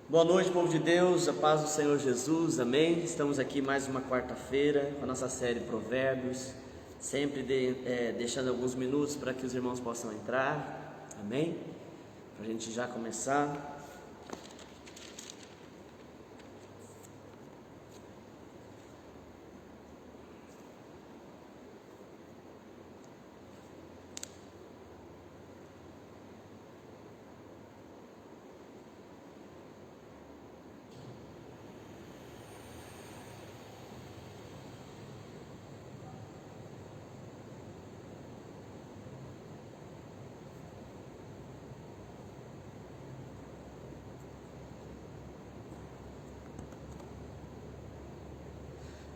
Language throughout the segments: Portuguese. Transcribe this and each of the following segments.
Boa noite, povo de Deus, a paz do Senhor Jesus, amém? Estamos aqui mais uma quarta-feira com a nossa série Provérbios, sempre deixando alguns minutos para que os irmãos possam entrar, amém? Para a gente já começar.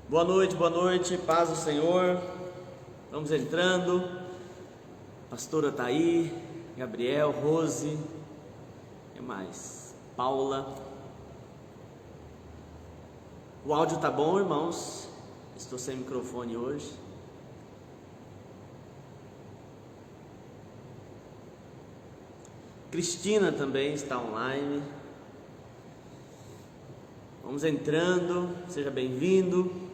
Boa noite, paz do Senhor. Vamos entrando. Pastora tá aí, Gabriel, Rose, e mais? Paula. O áudio tá bom, irmãos? Estou sem microfone hoje. Cristina também está online. Vamos entrando, seja bem-vindo.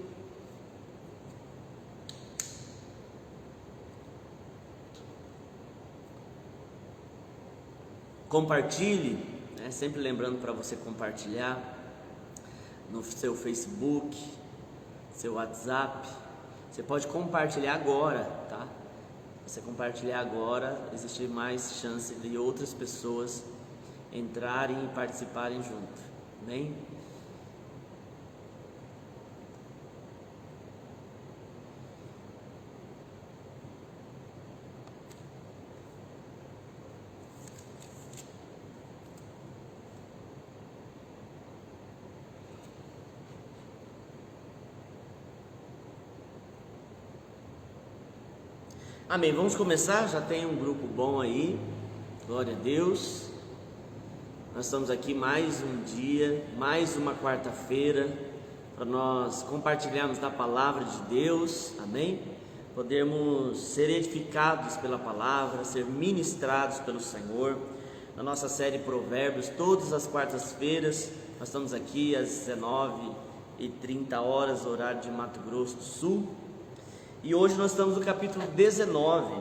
Compartilhe, sempre lembrando para você compartilhar no seu Facebook, seu WhatsApp. Você pode compartilhar agora, tá? Você compartilhar agora, existe mais chance de outras pessoas entrarem e participarem junto, amém? Amém, vamos começar, já tem um grupo bom aí, glória a Deus. Nós estamos aqui mais um dia, mais uma quarta-feira, para nós compartilharmos da palavra de Deus, amém? Podermos ser edificados pela palavra, ser ministrados pelo Senhor. Na nossa série Provérbios, todas as quartas-feiras, nós estamos aqui às 19h30, horário de Mato Grosso do Sul. E hoje nós estamos no capítulo 19,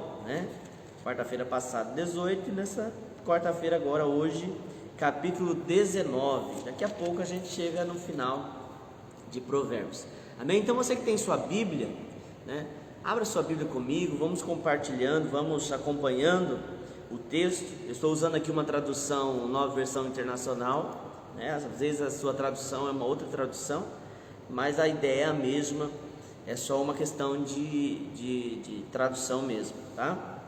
Quarta-feira passada 18 e nessa quarta-feira agora, hoje, capítulo 19. Daqui a pouco a gente chega no final de Provérbios. Amém? Então você que tem sua Bíblia, abra sua Bíblia comigo, vamos compartilhando, vamos acompanhando o texto. Eu estou usando aqui uma tradução, Nova Versão Internacional, Às vezes a sua tradução é uma outra tradução, mas a ideia é a mesma. É só uma questão de tradução mesmo, tá?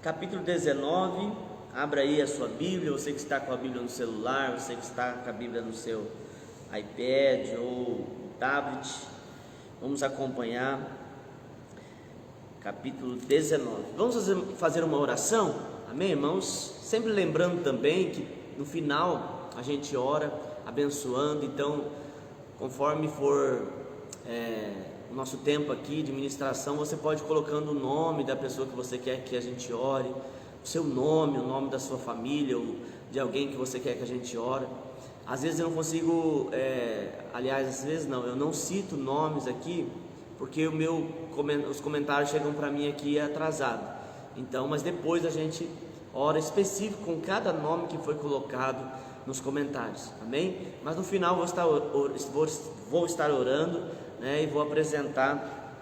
Capítulo 19, abra aí a sua Bíblia, você que está com a Bíblia no celular, você que está com a Bíblia no seu iPad ou tablet, vamos acompanhar capítulo 19. Vamos fazer uma oração, amém, irmãos? Sempre lembrando também que no final a gente ora abençoando, então conforme for o nosso tempo aqui de ministração, você pode ir colocando o nome da pessoa que você quer que a gente ore, o seu nome, o nome da sua família, ou de alguém que você quer que a gente ore. Às vezes eu não consigo, às vezes não, eu não cito nomes aqui, porque os comentários chegam para mim aqui atrasado. Então, mas depois a gente ora específico com cada nome que foi colocado nos comentários, amém? Mas no final vou estar orando, e vou apresentar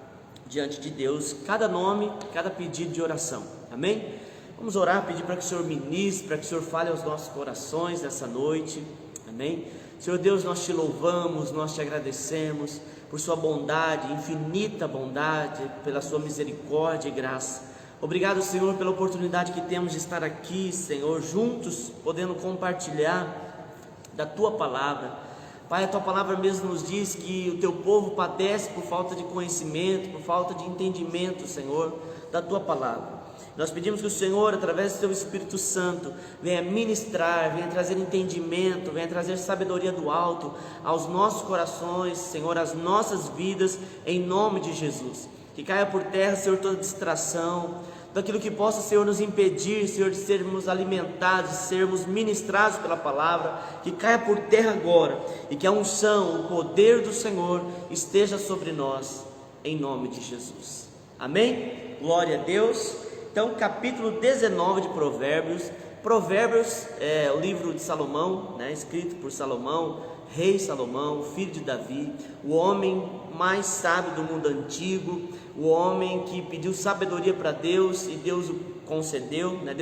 diante de Deus cada nome, cada pedido de oração, amém? Vamos orar, pedir para que o Senhor ministre, para que o Senhor fale aos nossos corações nessa noite, amém? Senhor Deus, nós te louvamos, nós te agradecemos por sua bondade, infinita bondade, pela sua misericórdia e graça. Obrigado, Senhor, pela oportunidade que temos de estar aqui, Senhor, juntos, podendo compartilhar da tua palavra. Pai, a tua palavra mesmo nos diz que o teu povo padece por falta de conhecimento, por falta de entendimento, Senhor, da tua palavra. Nós pedimos que o Senhor, através do teu Espírito Santo, venha ministrar, venha trazer entendimento, venha trazer sabedoria do alto aos nossos corações, Senhor, às nossas vidas, em nome de Jesus. Que caia por terra, Senhor, toda distração, tudo aquilo que possa, Senhor, nos impedir, Senhor, de sermos alimentados, de sermos ministrados pela palavra, que caia por terra agora, e que a unção, o poder do Senhor esteja sobre nós, em nome de Jesus. Amém? Glória a Deus. Então, capítulo 19 de Provérbios. Provérbios é o livro de Salomão, né, escrito por Salomão, rei Salomão, filho de Davi, o homem mais sábio do mundo antigo, o homem que pediu sabedoria para Deus e Deus o concedeu, né?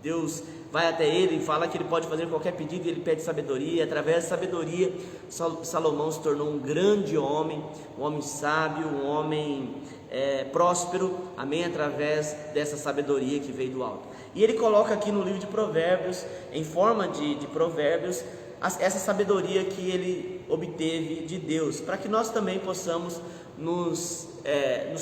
Deus vai até ele e fala que ele pode fazer qualquer pedido e ele pede sabedoria, e através da sabedoria Salomão se tornou um grande homem, um homem sábio, um homem próspero, amém, através dessa sabedoria que veio do alto. E ele coloca aqui no livro de Provérbios, em forma de provérbios, essa sabedoria que ele obteve de Deus, para que nós também possamos nos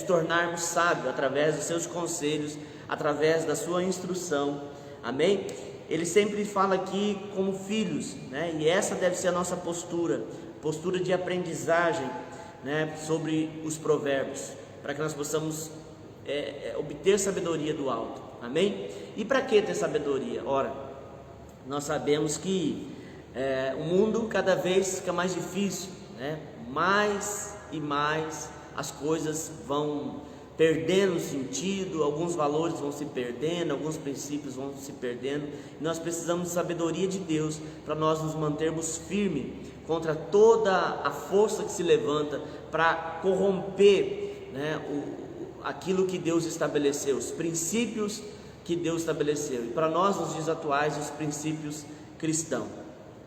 tornarmos sábios através dos seus conselhos, através da sua instrução, amém? Ele sempre fala aqui como filhos, né? E essa deve ser a nossa postura de aprendizagem, né? Sobre os provérbios, para que nós possamos obter sabedoria do alto, amém? E para que ter sabedoria? Ora, nós sabemos que o mundo cada vez fica mais difícil, né? Mais e mais as coisas vão perdendo sentido, alguns valores vão se perdendo, alguns princípios vão se perdendo, e nós precisamos de sabedoria de Deus para nós nos mantermos firmes contra toda a força que se levanta para corromper, né, aquilo que Deus estabeleceu, os princípios que Deus estabeleceu, e para nós nos dias atuais os princípios cristãos,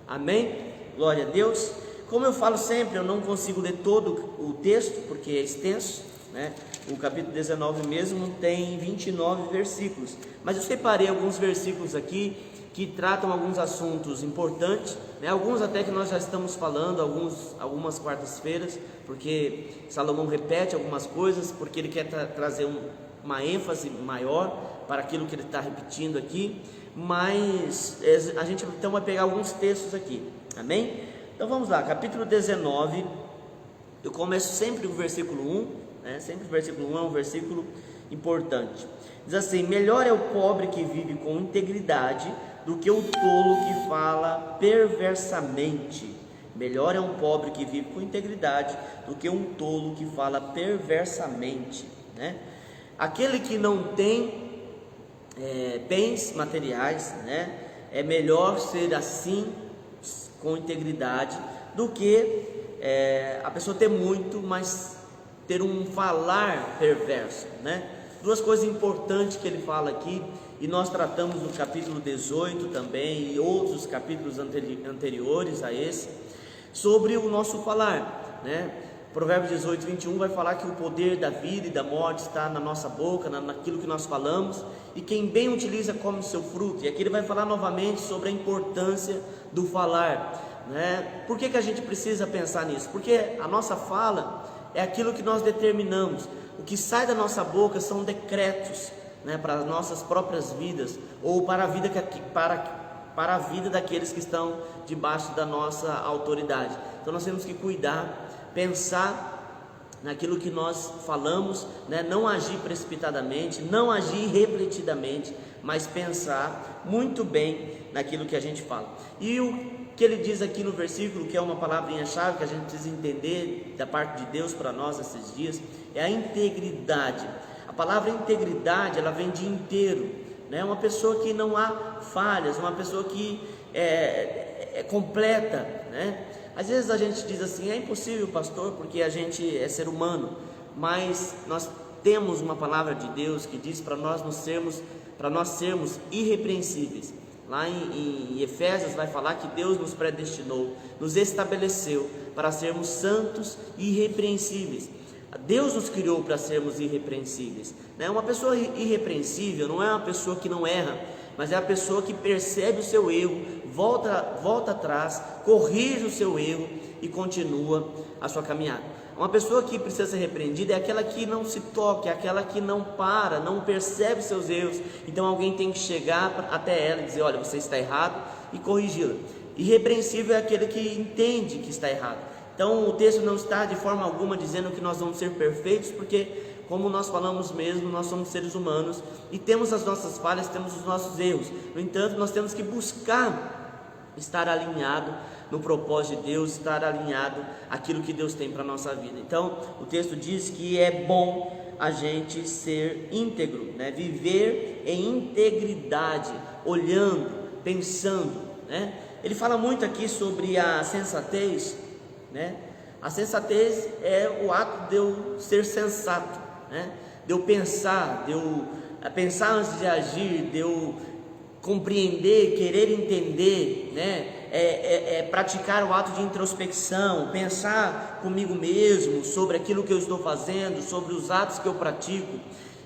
amém? Glória a Deus. Como eu falo sempre, eu não consigo ler todo o texto porque é extenso, né? O capítulo 19 mesmo tem 29 versículos, mas eu separei alguns versículos aqui que tratam alguns assuntos importantes, né? Alguns até que nós já estamos falando algumas quartas-feiras, porque Salomão repete algumas coisas, porque ele quer trazer uma ênfase maior para aquilo que ele está repetindo aqui, mas a gente então vai pegar alguns textos aqui, amém? Então vamos lá, capítulo 19, eu começo sempre com o versículo 1, né? Sempre o versículo 1 é um versículo importante. Diz assim: melhor é o pobre que vive com integridade do que o tolo que fala perversamente. Melhor é um pobre que vive com integridade do que um tolo que fala perversamente, né? Aquele que não tem bens materiais, né? É melhor ser assim, com integridade, do que a pessoa ter muito, mas ter um falar perverso, né? Duas coisas importantes que ele fala aqui, e nós tratamos no capítulo 18 também, e outros capítulos anteriores a esse, sobre o nosso falar, né? Provérbios 18, 21 vai falar que o poder da vida e da morte está na nossa boca, naquilo que nós falamos, e quem bem utiliza come o seu fruto. E aqui ele vai falar novamente sobre a importância do falar, né? Por que a gente precisa pensar nisso? Porque a nossa fala é aquilo que nós determinamos. O que sai da nossa boca são decretos, né, para as nossas próprias vidas, ou para a vida daqueles que estão debaixo da nossa autoridade. Então nós temos que cuidar, pensar naquilo que nós falamos, né? Não agir precipitadamente, não agir refletidamente, mas pensar muito bem naquilo que a gente fala. E o que ele diz aqui no versículo, que é uma palavrinha-chave que a gente precisa entender da parte de Deus para nós nesses dias, é a integridade. A palavra integridade, ela vem de inteiro, né? Uma pessoa que não há falhas, uma pessoa que é completa, né? Às vezes a gente diz assim: é impossível, pastor, porque a gente é ser humano, mas nós temos uma palavra de Deus que diz para nós sermos irrepreensíveis. Lá em Efésios vai falar que Deus nos predestinou, nos estabeleceu para sermos santos e irrepreensíveis. Deus nos criou para sermos irrepreensíveis, né? Uma pessoa irrepreensível não é uma pessoa que não erra, mas é a pessoa que percebe o seu erro, volta atrás, corrige o seu erro e continua a sua caminhada. Uma pessoa que precisa ser repreendida é aquela que não se toca, é aquela que não para, não percebe seus erros. Então alguém tem que chegar até ela e dizer: olha, você está errado, e corrigi-la. Irrepreensível é aquele que entende que está errado. Então o texto não está de forma alguma dizendo que nós vamos ser perfeitos, porque como nós falamos mesmo, nós somos seres humanos e temos as nossas falhas, temos os nossos erros. No entanto, nós temos que buscar estar alinhado no propósito de Deus, estar alinhado àquilo que Deus tem para a nossa vida. Então, o texto diz que é bom a gente ser íntegro, né? Viver em integridade, olhando, pensando, né? Ele fala muito aqui sobre a sensatez, né? A sensatez é o ato de eu ser sensato, né? De eu pensar, pensar antes de agir, de eu compreender, querer entender, né? Praticar o ato de introspecção, pensar comigo mesmo sobre aquilo que eu estou fazendo, sobre os atos que eu pratico.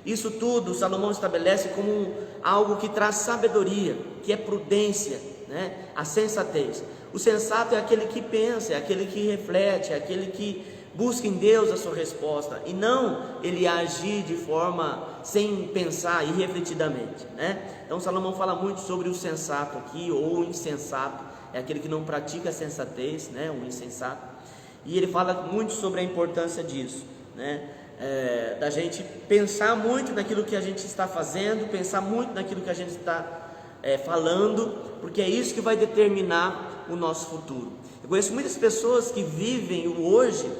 Isso tudo Salomão estabelece como algo que traz sabedoria, que é prudência, né? A sensatez. O sensato é aquele que pensa, é aquele que reflete, é aquele que busca em Deus a sua resposta, e não ele agir de forma sem pensar irrefletidamente, né? Então Salomão fala muito sobre o sensato aqui, ou o insensato, é aquele que não pratica a sensatez, né? O insensato. E ele fala muito sobre a importância disso, né? Da gente pensar muito naquilo que a gente está fazendo, pensar muito naquilo que a gente está falando, porque é isso que vai determinar o nosso futuro. Eu conheço muitas pessoas que vivem o hoje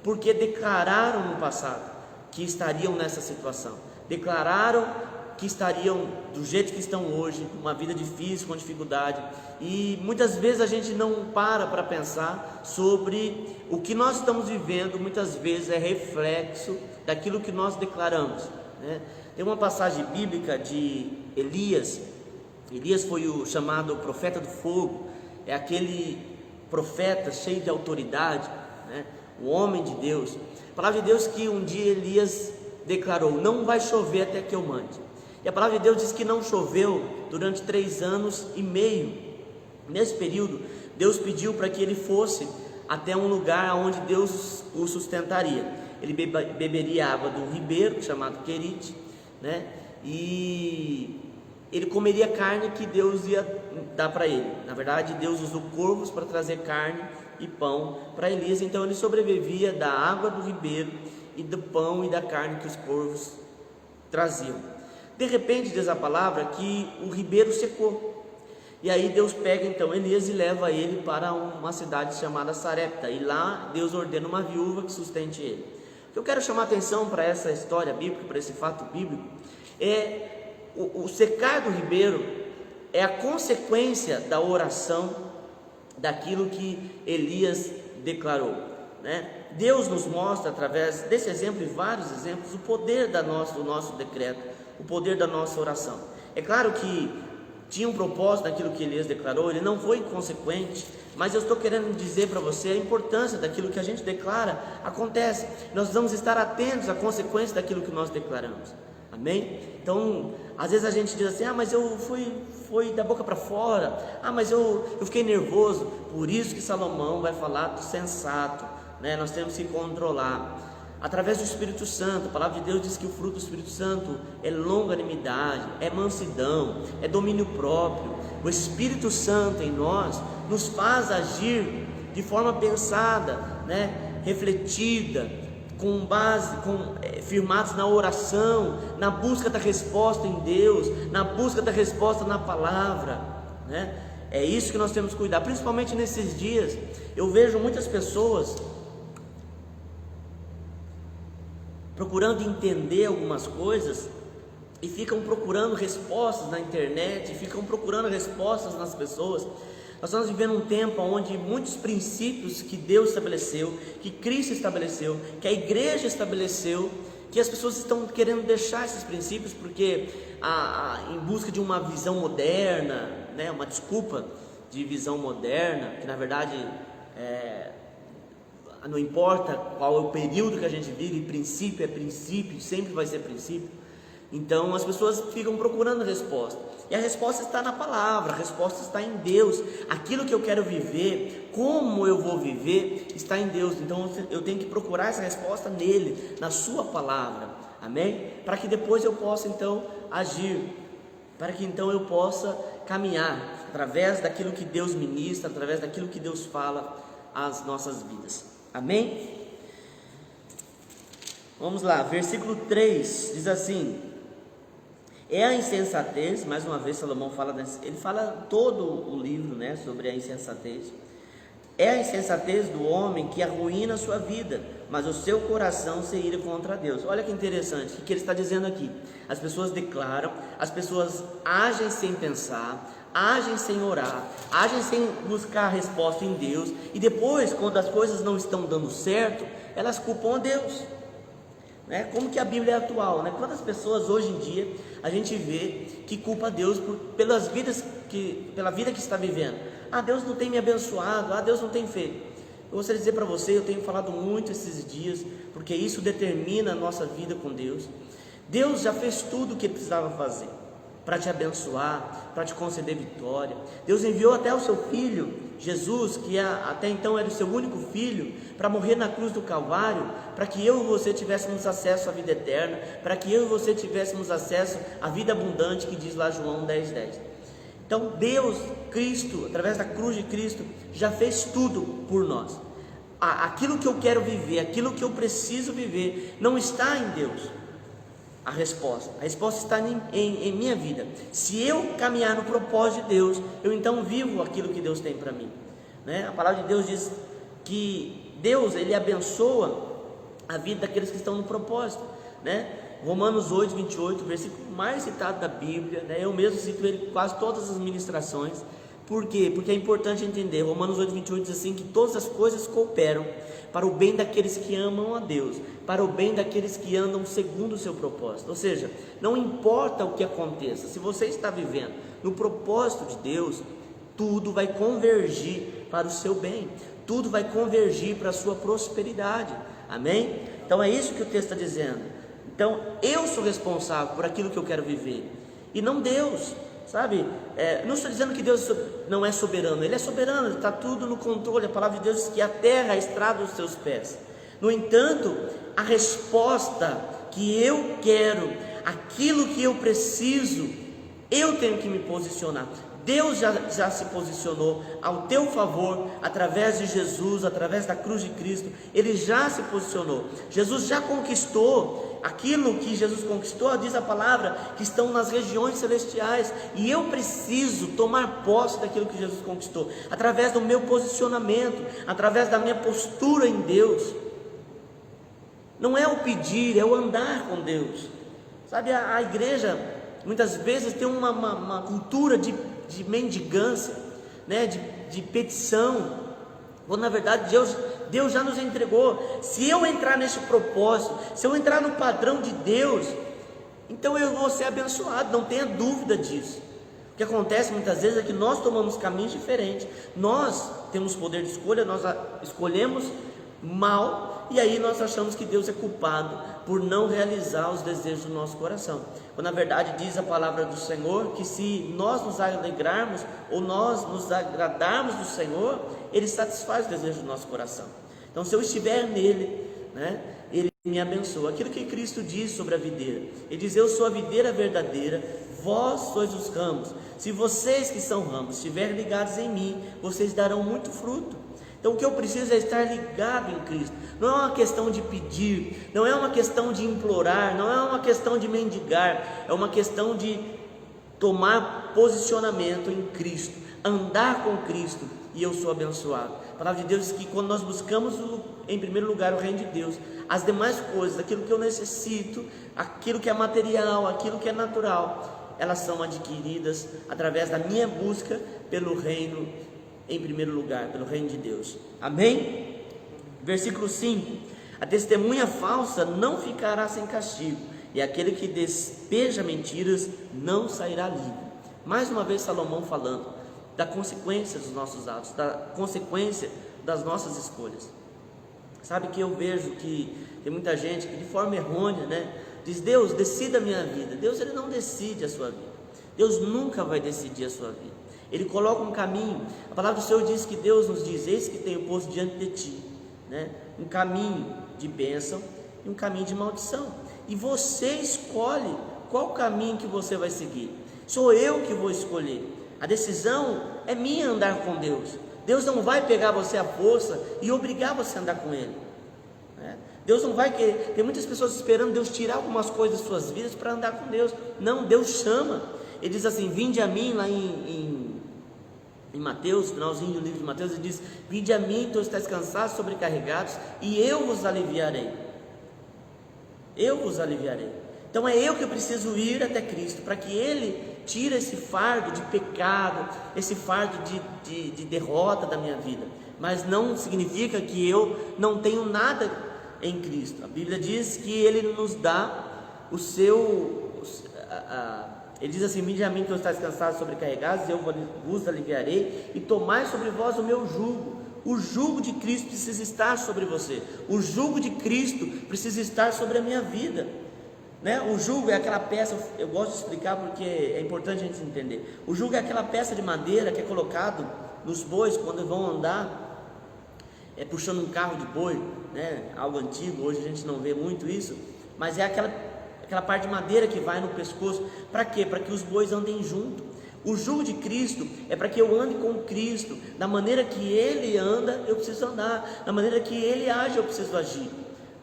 porque declararam no passado que estariam nessa situação, declararam que estariam do jeito que estão hoje, uma vida difícil, com dificuldade, e muitas vezes a gente não para pensar sobre o que nós estamos vivendo. Muitas vezes é reflexo daquilo que nós declaramos, né? Tem uma passagem bíblica de Elias. Elias foi o chamado profeta do fogo, é aquele profeta cheio de autoridade, né? O homem de Deus. A palavra de Deus que um dia Elias declarou: não vai chover até que eu mande. E a palavra de Deus diz que não choveu durante 3 anos e meio. Nesse período, Deus pediu para que ele fosse até um lugar onde Deus o sustentaria. Ele beberia água do ribeiro, chamado Querite, né? E ele comeria carne que Deus ia dar para ele. Na verdade, Deus usou corvos para trazer carne e pão para Elias. Então ele sobrevivia da água do ribeiro e do pão e da carne que os corvos traziam. De repente, diz a palavra que o ribeiro secou, e aí Deus pega então Elias e leva ele para uma cidade chamada Sarepta, e lá Deus ordena uma viúva que sustente ele. O que eu quero chamar a atenção para essa história bíblica, para esse fato bíblico, é o secar do ribeiro é a consequência da oração, daquilo que Elias declarou, né? Deus nos mostra através desse exemplo e vários exemplos o poder do nosso decreto, o poder da nossa oração. É claro que tinha um propósito naquilo que Elias declarou, ele não foi inconsequente, mas eu estou querendo dizer para você a importância daquilo que a gente declara acontece. Nós vamos estar atentos à consequência daquilo que nós declaramos. Amém? Então, às vezes a gente diz assim: mas eu fui da boca para fora, mas eu fiquei nervoso. Por isso que Salomão vai falar do sensato, né? Nós temos que controlar através do Espírito Santo. A palavra de Deus diz que o fruto do Espírito Santo é longanimidade, é mansidão, é domínio próprio. O Espírito Santo em nós nos faz agir de forma pensada, né? Refletida, com base, firmados na oração, na busca da resposta em Deus, na busca da resposta na palavra, né? É isso que nós temos que cuidar, principalmente nesses dias. Eu vejo muitas pessoas procurando entender algumas coisas e ficam procurando respostas na internet, ficam procurando respostas nas pessoas. Nós estamos vivendo um tempo onde muitos princípios que Deus estabeleceu, que Cristo estabeleceu, que a igreja estabeleceu, que as pessoas estão querendo deixar esses princípios porque em busca de uma visão moderna, né, uma desculpa de visão moderna, que na verdade não importa qual é o período que a gente vive, princípio é princípio, sempre vai ser princípio. Então as pessoas ficam procurando resposta, e a resposta está na palavra, a resposta está em Deus. Aquilo que eu quero viver, como eu vou viver, está em Deus. Então eu tenho que procurar essa resposta nele, na sua palavra, amém? Para que depois eu possa então agir, para que então eu possa caminhar através daquilo que Deus ministra, através daquilo que Deus fala às nossas vidas, amém? Vamos lá, versículo 3 diz assim: é a insensatez, mais uma vez Salomão fala, ele fala todo o livro, né, sobre a insensatez. É a insensatez do homem que arruína a sua vida, mas o seu coração se ira contra Deus. Olha que interessante, o que ele está dizendo aqui? As pessoas declaram, as pessoas agem sem pensar, agem sem orar, agem sem buscar a resposta em Deus, e depois, quando as coisas não estão dando certo, elas culpam a Deus. Como que a Bíblia é atual, né? Quantas pessoas hoje em dia a gente vê que culpa a Deus pela vida que está vivendo? Deus não tem me abençoado, Deus não tem feito. Eu gostaria de dizer para você, eu tenho falado muito esses dias, porque isso determina a nossa vida com Deus. Deus já fez tudo o que Ele precisava fazer para te abençoar, para te conceder vitória. Deus enviou até o seu Filho, Jesus, que até então era o seu único filho, para morrer na cruz do Calvário, para que eu e você tivéssemos acesso à vida eterna, para que eu e você tivéssemos acesso à vida abundante, que diz lá João 10:10. Então Deus, Cristo, através da cruz de Cristo, já fez tudo por nós. Aquilo que eu quero viver, aquilo que eu preciso viver, não está em Deus. A resposta está em minha vida. Se eu caminhar no propósito de Deus, eu então vivo aquilo que Deus tem para mim, né? A palavra de Deus diz que Deus, Ele abençoa a vida daqueles que estão no propósito, né? Romanos 8:28, versículo mais citado da Bíblia, né? Eu mesmo cito ele em quase todas as ministrações. Por quê? Porque é importante entender. Romanos 8:28 diz assim, que todas as coisas cooperam para o bem daqueles que amam a Deus, para o bem daqueles que andam segundo o seu propósito. Ou seja, não importa o que aconteça, se você está vivendo no propósito de Deus, tudo vai convergir para o seu bem, tudo vai convergir para a sua prosperidade. Amém? Então é isso que o texto está dizendo. Então eu sou responsável por aquilo que eu quero viver, e não Deus. Sabe, não estou dizendo que Deus não é soberano, Ele é soberano, está tudo no controle. A palavra de Deus diz que a terra é a estrada dos seus pés. No entanto, a resposta que eu quero, aquilo que eu preciso, eu tenho que me posicionar. Deus já se posicionou ao teu favor, através de Jesus, através da cruz de Cristo. Ele já se posicionou, Jesus já conquistou. Aquilo que Jesus conquistou, diz a palavra, que estão nas regiões celestiais, e eu preciso tomar posse daquilo que Jesus conquistou, através do meu posicionamento, através da minha postura em Deus. Não é o pedir, é o andar com Deus. Sabe, a igreja muitas vezes tem uma cultura de mendigância, né? de petição, quando na verdade Deus já nos entregou. Se eu entrar nesse propósito, se eu entrar no padrão de Deus, então eu vou ser abençoado, não tenha dúvida disso. O que acontece muitas vezes é que nós tomamos caminhos diferentes, nós temos poder de escolha, nós escolhemos mal, e aí nós achamos que Deus é culpado por não realizar os desejos do nosso coração, quando na verdade diz a palavra do Senhor que se nós nos alegrarmos ou nós nos agradarmos do Senhor, Ele satisfaz os desejos do nosso coração. Então se eu estiver nele, né, Ele me abençoa. Aquilo que Cristo diz sobre a videira, Ele diz: eu sou a videira verdadeira, vós sois os ramos. Se vocês que são ramos estiverem ligados em mim, vocês darão muito fruto. Então o que eu preciso é estar ligado em Cristo. Não é uma questão de pedir, não é uma questão de implorar, não é uma questão de mendigar, é uma questão de tomar posicionamento em Cristo, andar com Cristo, e eu sou abençoado. A palavra de Deus diz que quando nós buscamos em primeiro lugar o reino de Deus, as demais coisas, aquilo que eu necessito, aquilo que é material, aquilo que é natural, elas são adquiridas através da minha busca pelo reino em primeiro lugar, pelo reino de Deus. Amém? Versículo 5: a testemunha falsa não ficará sem castigo, e aquele que despeja mentiras não sairá livre. Mais uma vez Salomão falando da consequência dos nossos atos, da consequência das nossas escolhas. Sabe que eu vejo que tem muita gente que de forma errônea, né, diz: Deus, decida a minha vida. Deus, Ele não decide a sua vida. Deus nunca vai decidir a sua vida. Ele coloca um caminho. A palavra do Senhor diz que Deus nos diz: eis que tenho posto diante de ti, né, um caminho de bênção e um caminho de maldição, e você escolhe qual caminho que você vai seguir. Sou eu que vou escolher. A decisão é minha, andar com Deus. Deus não vai pegar você à força e obrigar você a andar com Ele, né? Deus não vai querer. Tem muitas pessoas esperando Deus tirar algumas coisas das suas vidas para andar com Deus. Não, Deus chama. Ele diz assim: vinde a mim, lá em Mateus, finalzinho do livro de Mateus, ele diz: vinde a mim, todos estáis cansados, sobrecarregados, e eu vos aliviarei. Eu vos aliviarei. Então é eu que preciso ir até Cristo, para que Ele tire esse fardo de pecado, esse fardo de derrota da minha vida. Mas não significa que eu não tenho nada em Cristo. A Bíblia diz que Ele nos dá o seu... Ele diz assim: vinde a mim que estáis cansados, sobrecarregados, eu vos aliviarei, e tomai sobre vós o meu jugo. O jugo de Cristo precisa estar sobre você. O jugo de Cristo precisa estar sobre a minha vida, né? O jugo é aquela peça, eu gosto de explicar porque é importante a gente entender. O jugo é aquela peça de madeira que é colocado nos bois quando vão andar, puxando um carro de boi, né? Algo antigo, hoje a gente não vê muito isso, mas é aquela parte de madeira que vai no pescoço. Para quê? Para que os bois andem junto. O jugo de Cristo é para que eu ande com Cristo. Da maneira que Ele anda, eu preciso andar. Da maneira que Ele age, eu preciso agir,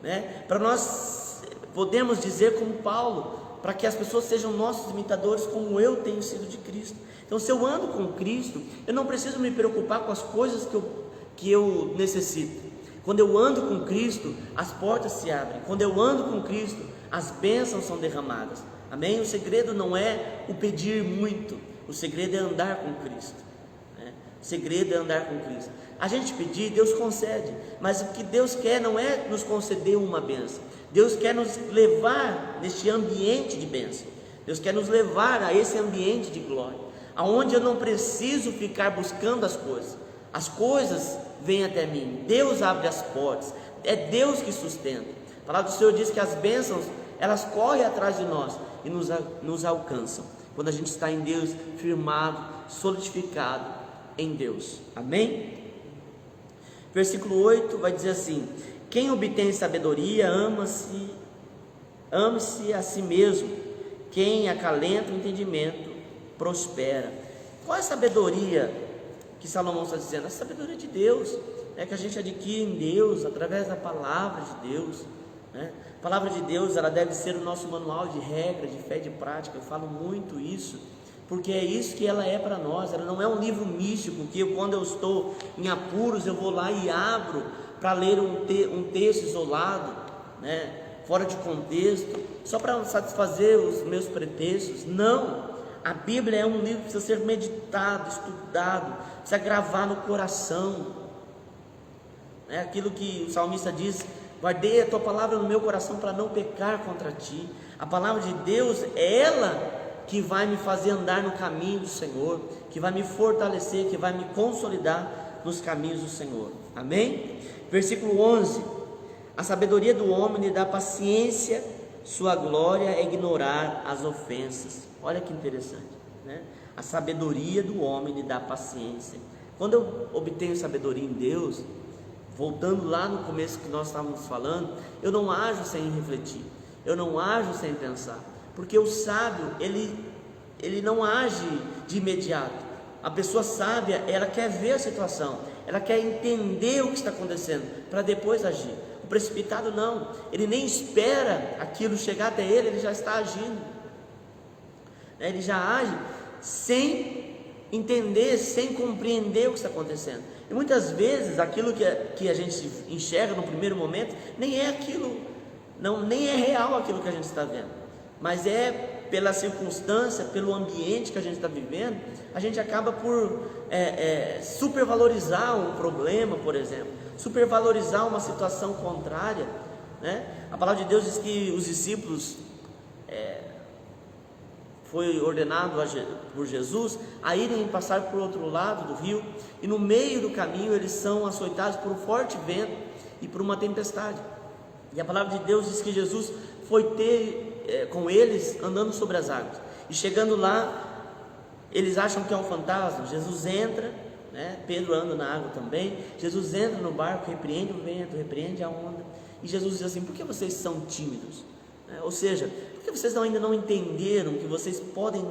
né? Para nós podemos dizer como Paulo, para que as pessoas sejam nossos imitadores, como eu tenho sido de Cristo. Então, se eu ando com Cristo, eu não preciso me preocupar com as coisas que eu necessito. Quando eu ando com Cristo, as portas se abrem. Quando eu ando com Cristo, as bênçãos são derramadas. Amém? O segredo não é o pedir muito, o segredo é andar com Cristo, né? O segredo é andar com Cristo. A gente pedir, Deus concede, mas o que Deus quer não é nos conceder uma bênção. Deus quer nos levar neste ambiente de bênção. Deus quer nos levar a esse ambiente de glória, aonde eu não preciso ficar buscando as coisas vêm até mim. Deus abre as portas, é Deus que sustenta. A palavra do Senhor diz que as bênçãos, elas correm atrás de nós e nos alcançam, quando a gente está em Deus, firmado, solidificado em Deus. Amém? Versículo 8 vai dizer assim: quem obtém sabedoria, ame-se a si mesmo. Quem acalenta o entendimento, prospera. Qual é a sabedoria que Salomão está dizendo? A sabedoria de Deus, que a gente adquire em Deus, através da palavra de Deus, né? A palavra de Deus, ela deve ser o nosso manual de regra, de fé e de prática. Eu falo muito isso, porque é isso que ela é para nós. Ela não é um livro místico, que quando eu estou em apuros, eu vou lá e abro para ler um texto isolado, né? Fora de contexto, só para satisfazer os meus pretextos. Não, a Bíblia é um livro que precisa ser meditado, estudado, precisa gravar no coração. É aquilo que o salmista diz: guardei a tua palavra no meu coração para não pecar contra ti. A palavra de Deus é ela que vai me fazer andar no caminho do Senhor, que vai me fortalecer, que vai me consolidar nos caminhos do Senhor. Amém? Versículo 11: a sabedoria do homem lhe dá paciência, sua glória é ignorar as ofensas. Olha que interessante, né? A sabedoria do homem lhe dá paciência. Quando eu obtenho sabedoria em Deus, voltando lá no começo que nós estávamos falando, eu não ajo sem refletir, eu não ajo sem pensar, porque o sábio, ele não age de imediato. A pessoa sábia, ela quer ver a situação, ela quer entender o que está acontecendo, para depois agir. O precipitado não, ele nem espera aquilo chegar até ele já está agindo, ele já age sem entender, sem compreender o que está acontecendo. E muitas vezes aquilo que a gente enxerga no primeiro momento nem é aquilo, nem é real aquilo que a gente está vendo, mas é pela circunstância, pelo ambiente que a gente está vivendo, a gente acaba por supervalorizar um problema, por exemplo, supervalorizar uma situação contrária, né? A palavra de Deus diz que os discípulos foi ordenado por Jesus a irem passar por outro lado do rio, e no meio do caminho eles são açoitados por um forte vento e por uma tempestade, e a palavra de Deus diz que Jesus foi ter com eles andando sobre as águas, e chegando lá, eles acham que é um fantasma. Jesus entra, né? Pedro anda na água também. Jesus entra no barco, repreende o vento, repreende a onda, e Jesus diz assim: por que vocês são tímidos? Ou seja, por que vocês ainda não entenderam que vocês podem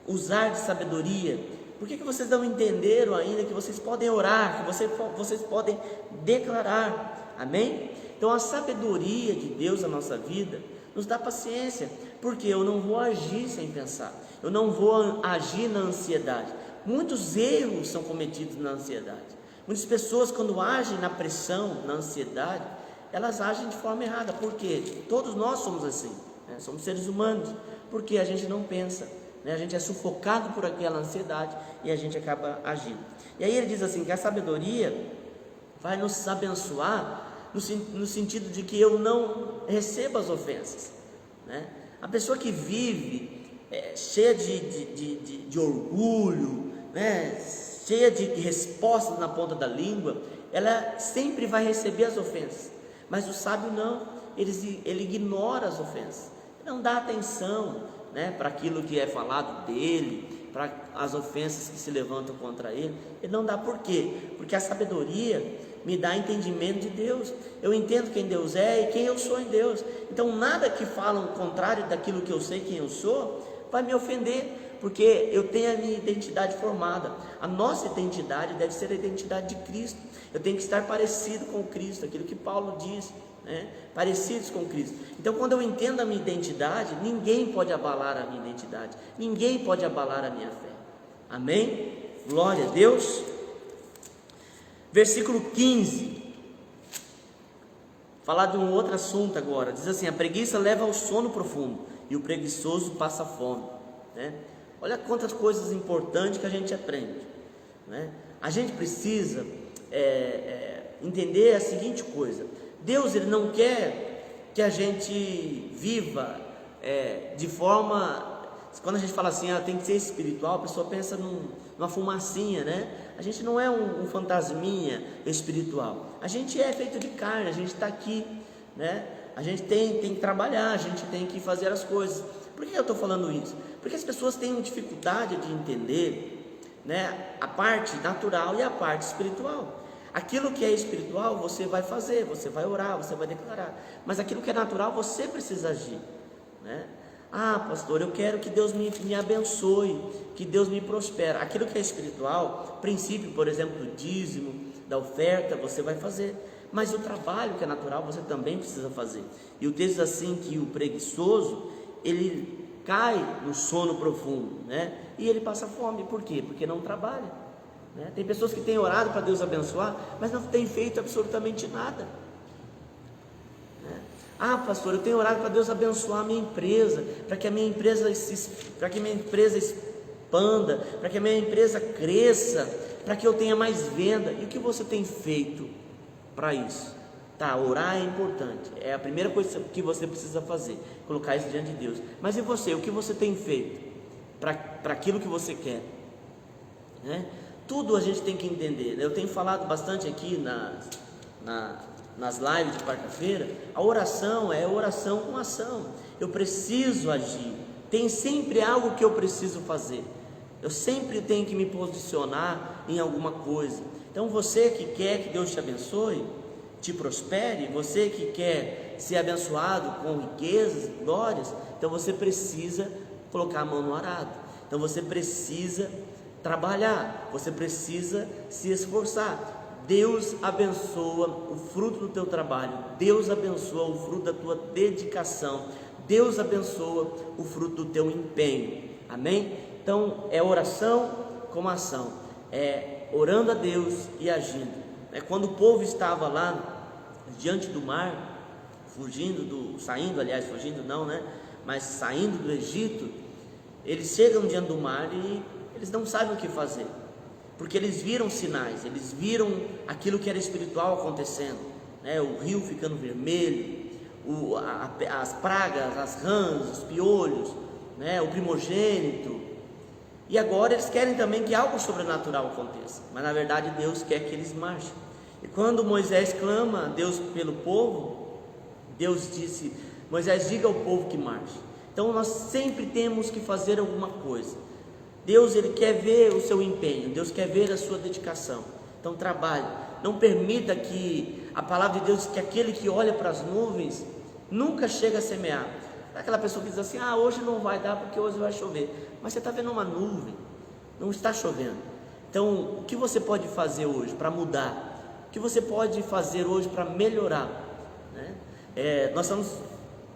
usar de sabedoria Por que vocês não entenderam ainda que vocês podem orar, que vocês podem declarar? Amém? Então a sabedoria de Deus na nossa vida nos dá paciência, porque eu não vou agir sem pensar, eu não vou agir na ansiedade. Muitos erros são cometidos na ansiedade. Muitas pessoas, quando agem na pressão, na ansiedade, elas agem de forma errada, porque todos nós somos assim, né? Somos seres humanos, porque a gente não pensa, né? A gente é sufocado por aquela ansiedade e a gente acaba agindo. E aí ele diz assim, que a sabedoria vai nos abençoar no sentido de que eu não recebo as ofensas, né? A pessoa que vive cheia de orgulho, né? Cheia de respostas na ponta da língua, ela sempre vai receber as ofensas. Mas o sábio não, ele ignora as ofensas, não dá atenção, né, para aquilo que é falado dele, para as ofensas que se levantam contra ele. Ele não dá. Por quê? Porque a sabedoria me dá entendimento de Deus. Eu entendo quem Deus é e quem eu sou em Deus. Então nada que falam contrário daquilo que eu sei quem eu sou vai me ofender, porque eu tenho a minha identidade formada. A nossa identidade deve ser a identidade de Cristo. Eu tenho que estar parecido com Cristo, aquilo que Paulo diz, né? Parecidos com Cristo. Então quando eu entendo a minha identidade, ninguém pode abalar a minha identidade, ninguém pode abalar a minha fé. Amém? Glória a Deus. Versículo 15, falar de um outro assunto agora. Diz assim: a preguiça leva ao sono profundo e o preguiçoso passa fome, né? Olha quantas coisas importantes que a gente aprende, né? A gente precisa entender a seguinte coisa: Deus, Ele não quer que a gente viva de forma... Quando a gente fala assim, tem que ser espiritual, a pessoa pensa numa fumacinha, né? A gente não é um fantasminha espiritual, a gente é feito de carne, a gente está aqui, né? A gente tem que trabalhar, a gente tem que fazer as coisas. Por que eu estou falando isso? Porque as pessoas têm dificuldade de entender, né, a parte natural e a parte espiritual. Aquilo que é espiritual você vai fazer, você vai orar, você vai declarar, mas aquilo que é natural você precisa agir, né? Ah, pastor, eu quero que Deus me abençoe, que Deus me prospere. Aquilo que é espiritual, princípio, por exemplo, do dízimo, da oferta, você vai fazer. Mas o trabalho que é natural, você também precisa fazer. E o texto diz assim, que o preguiçoso, ele cai no sono profundo, né? E ele passa fome. Por quê? Porque não trabalha, né? Tem pessoas que têm orado para Deus abençoar, mas não têm feito absolutamente nada. Ah, pastor, eu tenho orado para Deus abençoar a minha empresa, para que a minha empresa expanda, para que a minha empresa cresça, para que eu tenha mais venda. E o que você tem feito para isso? Tá, orar é importante, é a primeira coisa que você precisa fazer, colocar isso diante de Deus. Mas e você, o que você tem feito para aquilo que você quer, né? Tudo a gente tem que entender, né? Eu tenho falado bastante aqui nas lives de quarta-feira, a oração é oração com ação. Eu preciso agir, tem sempre algo que eu preciso fazer, eu sempre tenho que me posicionar em alguma coisa. Então você que quer que Deus te abençoe, te prospere, você que quer ser abençoado com riquezas, glórias, então você precisa colocar a mão no arado, então você precisa trabalhar, você precisa se esforçar. Deus abençoa o fruto do teu trabalho, Deus abençoa o fruto da tua dedicação, Deus abençoa o fruto do teu empenho. Amém? Então é oração com ação, é orando a Deus e agindo. Quando o povo estava lá diante do mar, saindo do Egito, eles chegam diante do mar e eles não sabem o que fazer, porque eles viram sinais, eles viram aquilo que era espiritual acontecendo, né? O rio ficando vermelho, as pragas, as rãs, os piolhos, né? O primogênito. E agora eles querem também que algo sobrenatural aconteça, mas na verdade Deus quer que eles marchem. E quando Moisés clama a Deus pelo povo, Deus disse: Moisés, diga ao povo que marche. Então nós sempre temos que fazer alguma coisa. Deus, Ele quer ver o seu empenho, Deus quer ver a sua dedicação. Então trabalhe, não permita que a palavra de Deus diz que aquele que olha para as nuvens nunca chega a semear. Aquela pessoa que diz assim: hoje não vai dar porque hoje vai chover. Mas você está vendo uma nuvem, não está chovendo. Então, o que você pode fazer hoje para mudar? O que você pode fazer hoje para melhorar? Né?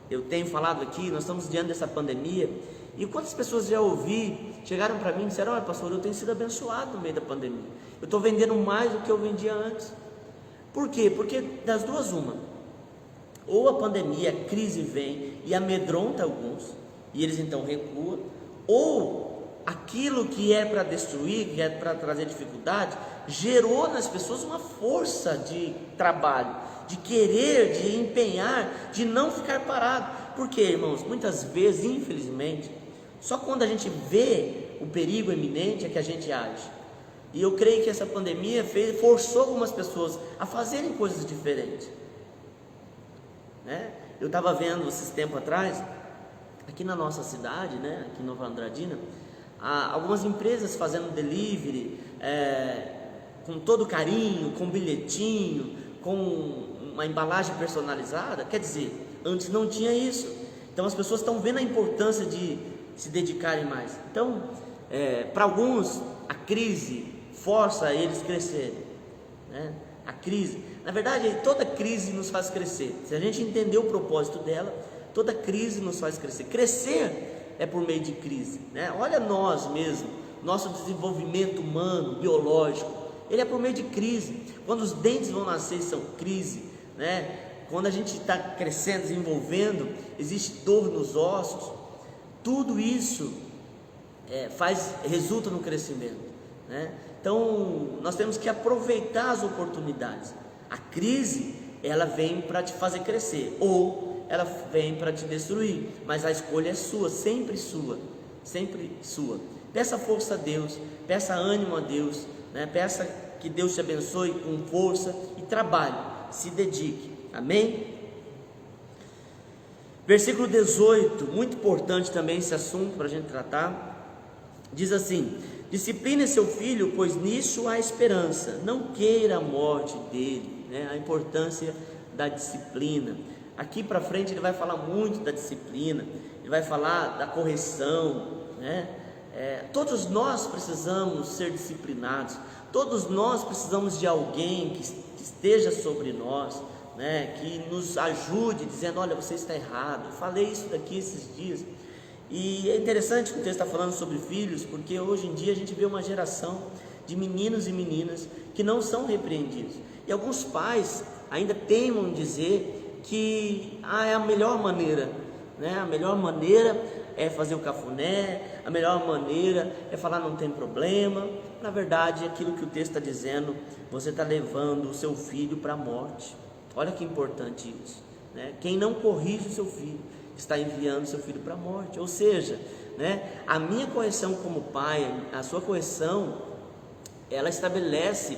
Eu tenho falado aqui, nós estamos diante dessa pandemia, e quantas pessoas já ouvi, chegaram para mim e disseram: olha, pastor, eu tenho sido abençoado no meio da pandemia, eu estou vendendo mais do que eu vendia antes. Por quê? Porque das duas uma, ou a pandemia, a crise vem e amedronta alguns, e eles então recuam, ou aquilo que é para destruir, que é para trazer dificuldade, gerou nas pessoas uma força de trabalho, de querer, de empenhar, de não ficar parado. Porque, irmãos, muitas vezes, infelizmente, só quando a gente vê o perigo iminente é que a gente age. E eu creio que essa pandemia forçou algumas pessoas a fazerem coisas diferentes, né? Eu estava vendo esses tempos atrás, aqui na nossa cidade, né, aqui em Nova Andradina, algumas empresas fazendo delivery, com todo carinho, com bilhetinho, com uma embalagem personalizada. Quer dizer, antes não tinha isso. Então as pessoas estão vendo a importância de se dedicarem mais. Então, para alguns, a crise força eles crescerem, né? A crise, na verdade, toda crise nos faz crescer. Se a gente entender o propósito dela, toda crise nos faz crescer. Crescer é por meio de crise, né? Olha nós mesmo, nosso desenvolvimento humano, biológico, ele é por meio de crise. Quando os dentes vão nascer, são crise, né? Quando a gente está crescendo, desenvolvendo, existe dor nos ossos. Tudo isso resulta no crescimento, né? Então nós temos que aproveitar as oportunidades. A crise, ela vem para te fazer crescer, ou ela vem para te destruir, mas a escolha é sua, sempre sua, sempre sua. Peça força a Deus, peça ânimo a Deus, né? Peça que Deus te abençoe com força e trabalhe, se dedique, amém? Versículo 18, muito importante também esse assunto para a gente tratar, diz assim: discipline seu filho, pois nisso há esperança, não queira a morte dele, né? A importância da disciplina. Aqui para frente ele vai falar muito da disciplina, ele vai falar da correção, né? Todos nós precisamos ser disciplinados, todos nós precisamos de alguém que esteja sobre nós, né? Que nos ajude, dizendo: olha, você está errado. Eu falei isso daqui esses dias. E é interessante que o texto está falando sobre filhos, porque hoje em dia a gente vê uma geração de meninos e meninas que não são repreendidos, e alguns pais ainda teimam em dizer que é a melhor maneira, né? A melhor maneira é fazer o cafuné, a melhor maneira é falar não tem problema. Na verdade, aquilo que o texto está dizendo, você está levando o seu filho para a morte. Olha que importante isso, né? Quem não corrige o seu filho está enviando seu filho para a morte. Ou seja, né, a minha correção como pai, a sua correção, ela estabelece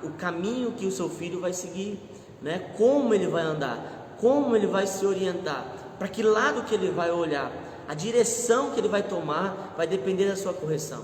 o caminho que o seu filho vai seguir, né? Como ele vai andar, como ele vai se orientar, para que lado que ele vai olhar, a direção que ele vai tomar vai depender da sua correção.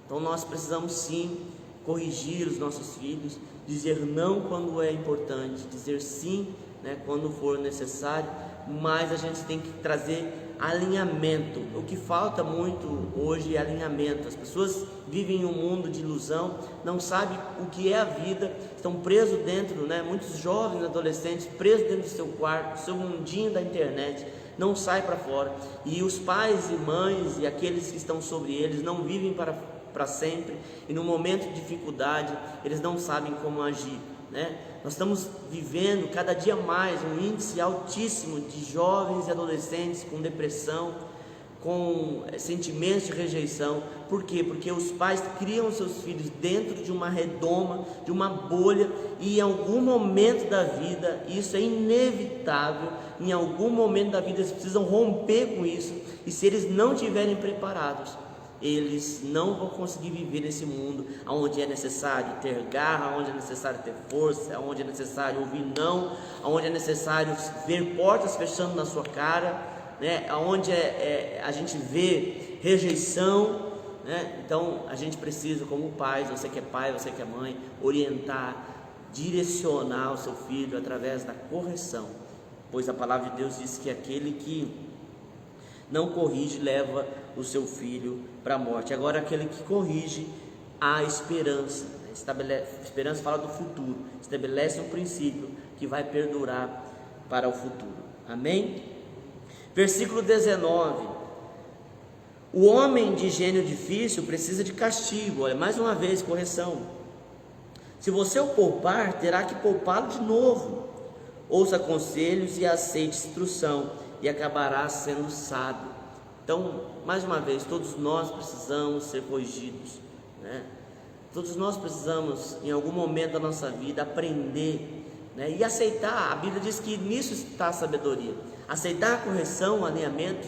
Então nós precisamos sim corrigir os nossos filhos, dizer não quando é importante, dizer sim, né, quando for necessário, mas a gente tem que trazer alinhamento. O que falta muito hoje é alinhamento. As pessoas vivem em um mundo de ilusão, não sabem o que é a vida, estão presos dentro, né? Muitos jovens, adolescentes, presos dentro do seu quarto, do seu mundinho da internet, não saem para fora. E os pais e mães e aqueles que estão sobre eles não vivem para sempre, e no momento de dificuldade eles não sabem como agir, né? Nós estamos vivendo cada dia mais um índice altíssimo de jovens e adolescentes com depressão, com sentimentos de rejeição. Por quê? Porque os pais criam seus filhos dentro de uma redoma, de uma bolha, e em algum momento da vida, isso é inevitável, em algum momento da vida eles precisam romper com isso, e se eles não estiverem preparados, eles não vão conseguir viver nesse mundo onde é necessário ter garra, onde é necessário ter força, onde é necessário ouvir não, onde é necessário ver portas fechando na sua cara, né? Onde a gente vê rejeição, né? Então a gente precisa, como pais, você que é pai, você que é mãe, orientar, direcionar o seu filho através da correção, pois a palavra de Deus diz que aquele que não corrige, leva o seu filho para a morte. Agora aquele que corrige, há esperança, esperança fala do futuro, estabelece um princípio que vai perdurar para o futuro. Amém? Versículo 19: o homem de gênio difícil precisa de castigo. Olha, mais uma vez, correção. Se você o poupar, terá que poupá-lo de novo. Ouça conselhos e aceite instrução, e acabará sendo sábio. Então, mais uma vez, todos nós precisamos ser corrigidos, né? Todos nós precisamos, em algum momento da nossa vida, aprender, né? E aceitar. A Bíblia diz que nisso está a sabedoria. Aceitar a correção, o alinhamento,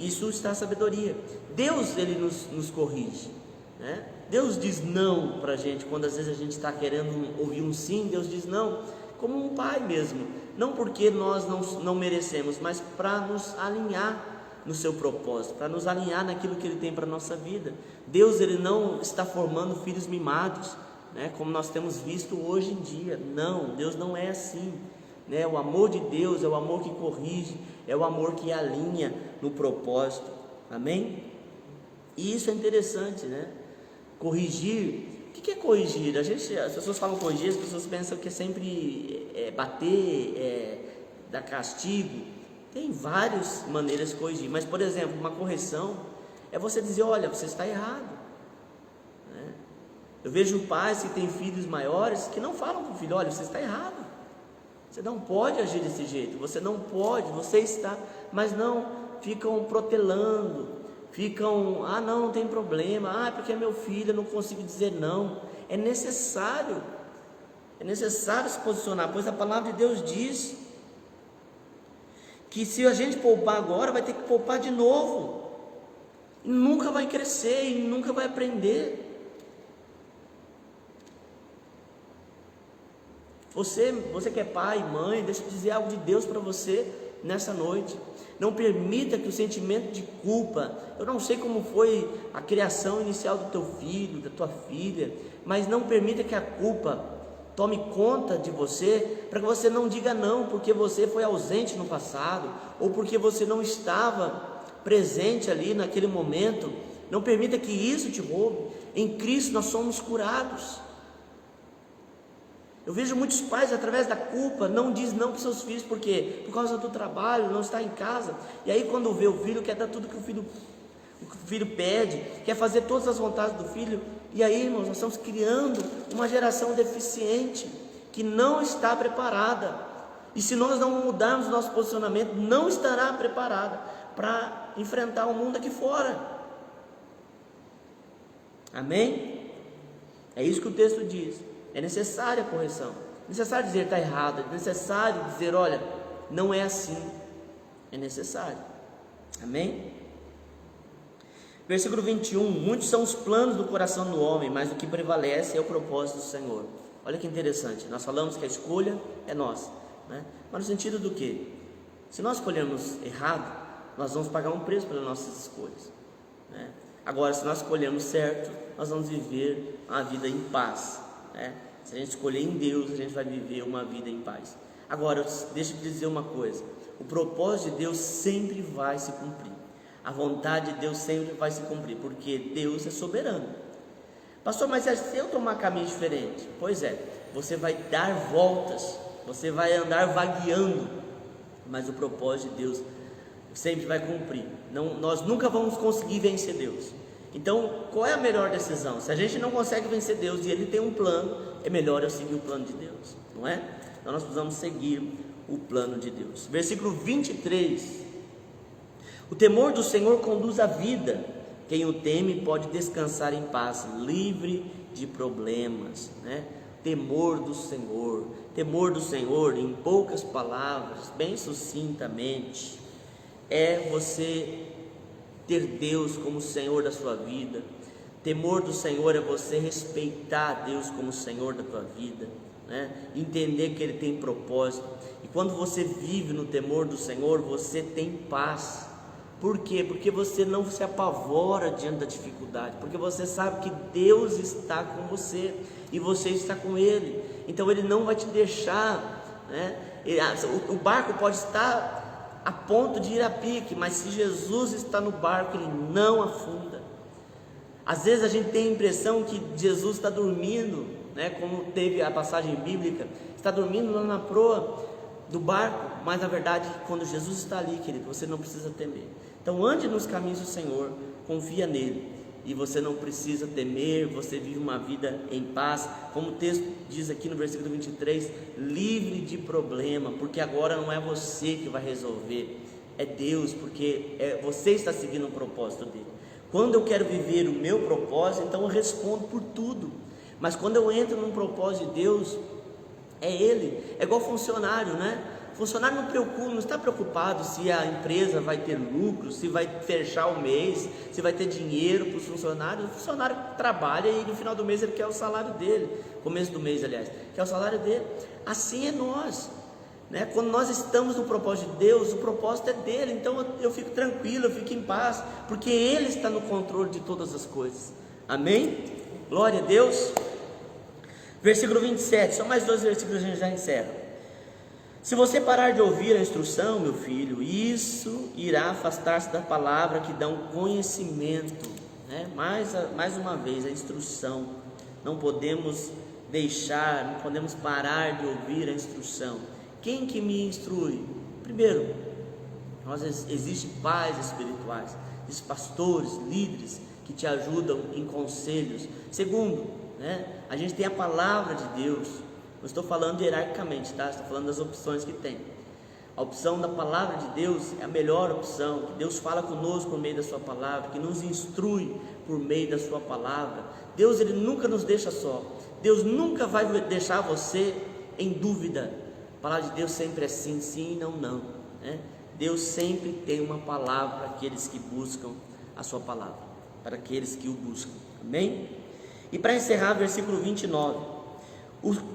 isso está a sabedoria. Deus, Ele nos corrige, né? Deus diz não para a gente, quando às vezes a gente está querendo ouvir um sim, Deus diz não, como um pai mesmo, não porque nós não merecemos, mas para nos alinhar no seu propósito, para nos alinhar naquilo que Ele tem para a nossa vida. Deus, Ele não está formando filhos mimados, né, como nós temos visto hoje em dia. Não, Deus não é assim, né? O amor de Deus é o amor que corrige, é o amor que alinha no propósito. Amém? E isso é interessante, né? Corrigir. O que é corrigir? As pessoas falam corrigir, as pessoas pensam que é sempre bater, dar castigo. Tem várias maneiras de corrigir, mas, por exemplo, uma correção é você dizer: olha, você está errado, né? Eu vejo pais que têm filhos maiores que não falam para o filho: olha, você está errado, você não pode agir desse jeito, você não pode, você está, mas não, ficam protelando, ficam: ah, não tem problema, porque é meu filho, eu não consigo dizer não. É necessário se posicionar, pois a palavra de Deus diz que se a gente poupar agora, vai ter que poupar de novo, e nunca vai crescer, e nunca vai aprender. Você que é pai e mãe, deixa eu dizer algo de Deus para você nessa noite. Não permita que o sentimento de culpa, eu não sei como foi a criação inicial do teu filho, da tua filha, mas não permita que a culpa tome conta de você, para que você não diga não, porque você foi ausente no passado, ou porque você não estava presente ali naquele momento. Não permita que isso te roube. Em Cristo nós somos curados. Eu vejo muitos pais, através da culpa, não diz não para os seus filhos, porque por causa do trabalho, não está em casa, e aí quando vê o filho, quer dar tudo que o filho pede, quer fazer todas as vontades do filho. E aí, irmãos, nós estamos criando uma geração deficiente, que não está preparada, e se nós não mudarmos o nosso posicionamento, não estará preparada para enfrentar o mundo aqui fora. Amém? É isso que o texto diz. É necessária a correção, é necessário dizer está errado, é necessário dizer: olha, não é assim. É necessário. Amém? Versículo 21: muitos são os planos do coração do homem, mas o que prevalece é o propósito do Senhor. Olha que interessante, nós falamos que a escolha é nossa, né? Mas no sentido do quê? Se nós escolhermos errado, nós vamos pagar um preço pelas nossas escolhas, né? Agora, se nós escolhermos certo, nós vamos viver uma vida em paz, né? Se a gente escolher em Deus, a gente vai viver uma vida em paz. Agora, deixa eu te dizer uma coisa: o propósito de Deus sempre vai se cumprir, a vontade de Deus sempre vai se cumprir, porque Deus é soberano. Pastor, mas se eu tomar caminho diferente? Pois é, você vai dar voltas, você vai andar vagueando, mas o propósito de Deus sempre vai cumprir. Nós nunca vamos conseguir vencer Deus. Então, qual é a melhor decisão? Se a gente não consegue vencer Deus e Ele tem um plano, é melhor eu seguir o plano de Deus, não é? Então nós precisamos seguir o plano de Deus. Versículo 23: o temor do Senhor conduz à vida, quem o teme pode descansar em paz, livre de problemas, né? Temor do Senhor, em poucas palavras, bem sucintamente, é você ter Deus como Senhor da sua vida. Temor do Senhor é você respeitar Deus como Senhor da tua vida, né? Entender que Ele tem propósito, e quando você vive no temor do Senhor, você tem paz. Por quê? Porque você não se apavora diante da dificuldade, porque você sabe que Deus está com você e você está com Ele. Então Ele não vai te deixar, né? O barco pode estar a ponto de ir a pique, mas se Jesus está no barco, ele não afunda. Às vezes a gente tem a impressão que Jesus está dormindo, né? Como teve a passagem bíblica, está dormindo lá na proa do barco, mas na verdade, quando Jesus está ali, querido, você não precisa temer. Então ande nos caminhos do Senhor, confia nele, e você não precisa temer, você vive uma vida em paz, como o texto diz aqui no versículo 23, livre de problema, porque agora não é você que vai resolver, é Deus, porque você está seguindo o propósito dele. Quando eu quero viver o meu propósito, então eu respondo por tudo, mas quando eu entro num propósito de Deus, é ele, é igual funcionário, né? Funcionário não preocupa, não está preocupado se a empresa vai ter lucro, se vai fechar o mês, se vai ter dinheiro para os funcionários. O funcionário trabalha e no final do mês ele quer o salário dele, começo do mês aliás, quer o salário dele. Assim é nós, né? Quando nós estamos no propósito de Deus, o propósito é dele, então eu fico tranquilo, eu fico em paz, porque ele está no controle de todas as coisas, amém? Glória a Deus. Versículo 27, só mais 2 versículos a gente já encerra. Se você parar de ouvir a instrução, meu filho, isso irá afastar-se da palavra que dá um conhecimento, né? Mais uma vez, a instrução. Não podemos deixar, não podemos parar de ouvir a instrução. Quem que me instrui? Primeiro, existem pais espirituais, existem pastores, líderes que te ajudam em conselhos. Segundo, né? A gente tem a palavra de Deus. Não estou falando hierarquicamente, tá? Estou falando das opções que tem. A opção da palavra de Deus é a melhor opção, que Deus fala conosco por meio da sua palavra, que nos instrui por meio da sua palavra. Deus, ele nunca nos deixa só. Deus nunca vai deixar você em dúvida. A palavra de Deus sempre é sim, sim, não, não, né? Deus sempre tem uma palavra para aqueles que buscam a sua palavra, para aqueles que o buscam, amém? E para encerrar, versículo 29,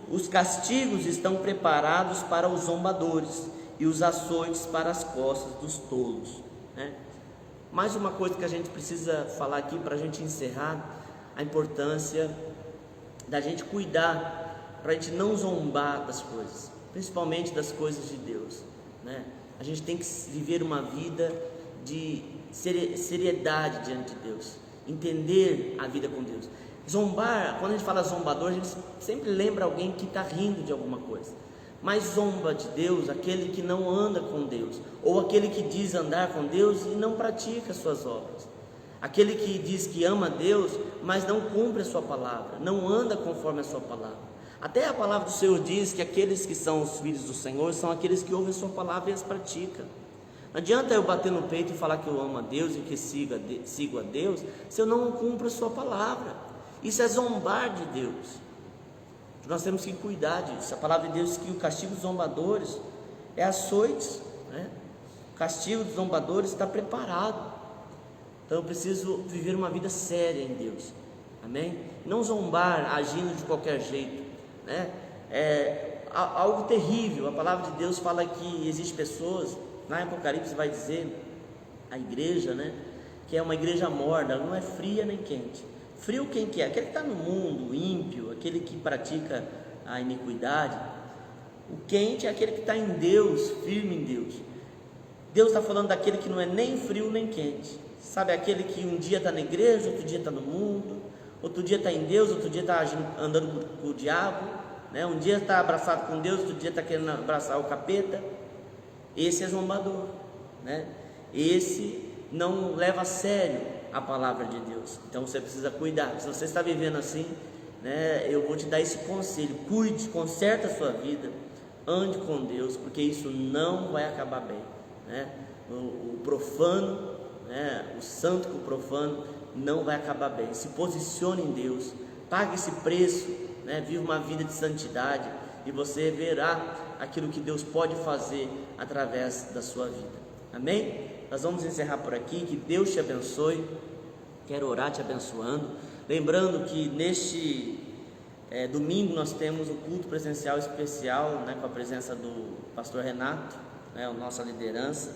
os castigos estão preparados para os zombadores e os açoites para as costas dos tolos, né? Mais uma coisa que a gente precisa falar aqui para a gente encerrar, a importância da gente cuidar, para a gente não zombar das coisas, principalmente das coisas de Deus, né? A gente tem que viver uma vida de seriedade diante de Deus, entender a vida com Deus. Zombar, quando a gente fala zombador, a gente sempre lembra alguém que está rindo de alguma coisa. Mas zomba de Deus aquele que não anda com Deus, ou aquele que diz andar com Deus e não pratica as suas obras. Aquele que diz que ama Deus, mas não cumpre a sua palavra, não anda conforme a sua palavra. Até a palavra do Senhor diz que aqueles que são os filhos do Senhor são aqueles que ouvem a sua palavra e as praticam. Não adianta eu bater no peito e falar que eu amo a Deus e que sigo a Deus, se eu não cumpro a sua palavra. Isso é zombar de Deus. Nós temos que cuidar disso. A palavra de Deus diz que o castigo dos zombadores é açoites, né? O castigo dos zombadores está preparado. Então eu preciso viver uma vida séria em Deus, amém? Não zombar agindo de qualquer jeito, né? É algo terrível. A palavra de Deus fala que existem pessoas, na Apocalipse vai dizer, a igreja, né? Que é uma igreja morna, ela não é fria nem quente. Frio quem que é? Aquele que está no mundo, o ímpio, aquele que pratica a iniquidade. O quente é aquele que está em Deus, firme em Deus. Deus está falando daquele que não é nem frio nem quente. Sabe, aquele que um dia está na igreja, outro dia está no mundo, outro dia está em Deus, outro dia está andando com o diabo, né? Um dia está abraçado com Deus, outro dia está querendo abraçar o capeta. Esse é zombador, né? Esse não leva a sério a palavra de Deus. Então você precisa cuidar. Se você está vivendo assim, né, eu vou te dar esse conselho: cuide, conserta a sua vida, ande com Deus, porque isso não vai acabar bem, né? O profano, né, o santo com o profano não vai acabar bem. Se posicione em Deus, pague esse preço, né? Viva uma vida de santidade e você verá aquilo que Deus pode fazer através da sua vida, amém? Nós vamos encerrar por aqui. Que Deus te abençoe. Quero orar te abençoando, lembrando que neste domingo nós temos o culto presencial especial, né, com a presença do pastor Renato, né, a nossa liderança.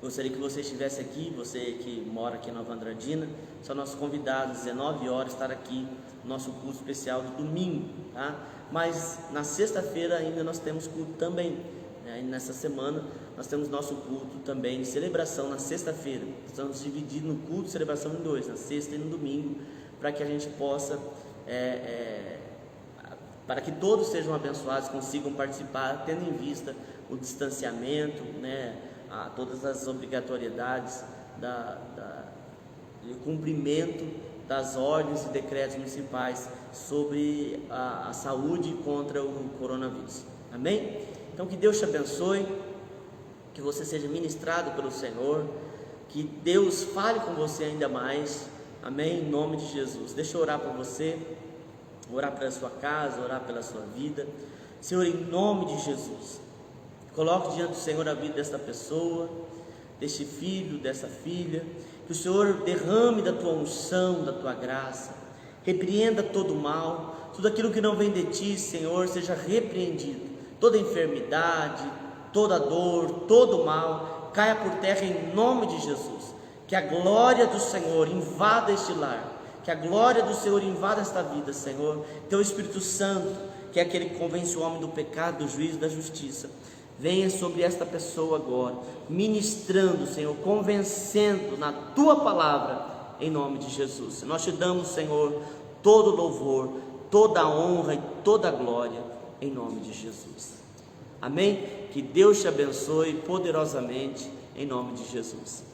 Gostaria que você estivesse aqui, você que mora aqui em Nova Andradina, são nossos convidados, 19 horas, estar aqui no nosso culto especial do domingo, tá? Mas na sexta-feira ainda nós temos culto também, né? E nessa semana nós temos nosso culto também de celebração na sexta-feira. Estamos dividindo o culto de celebração em dois, na sexta e no domingo, para que a gente possa, para que todos sejam abençoados, consigam participar, tendo em vista o distanciamento, né? Todas as obrigatoriedades do cumprimento das ordens e decretos municipais sobre a saúde contra o coronavírus. Amém? Então que Deus te abençoe, que você seja ministrado pelo Senhor, que Deus fale com você ainda mais. Amém? Em nome de Jesus. Deixa eu orar por você, orar pela sua casa, orar pela sua vida. Senhor, em nome de Jesus, coloque diante do Senhor a vida desta pessoa, deste filho, dessa filha. Que o Senhor derrame da tua unção, da tua graça, repreenda todo o mal, tudo aquilo que não vem de ti, Senhor, seja repreendido. Toda enfermidade, toda dor, todo mal, caia por terra em nome de Jesus. Que a glória do Senhor invada este lar, que a glória do Senhor invada esta vida, Senhor. Teu Espírito Santo, que é aquele que convence o homem do pecado, do juízo e da justiça, venha sobre esta pessoa agora, ministrando, Senhor, convencendo na Tua palavra, em nome de Jesus. Nós te damos, Senhor, todo louvor, toda honra e toda glória, em nome de Jesus. Amém? Que Deus te abençoe poderosamente, em nome de Jesus.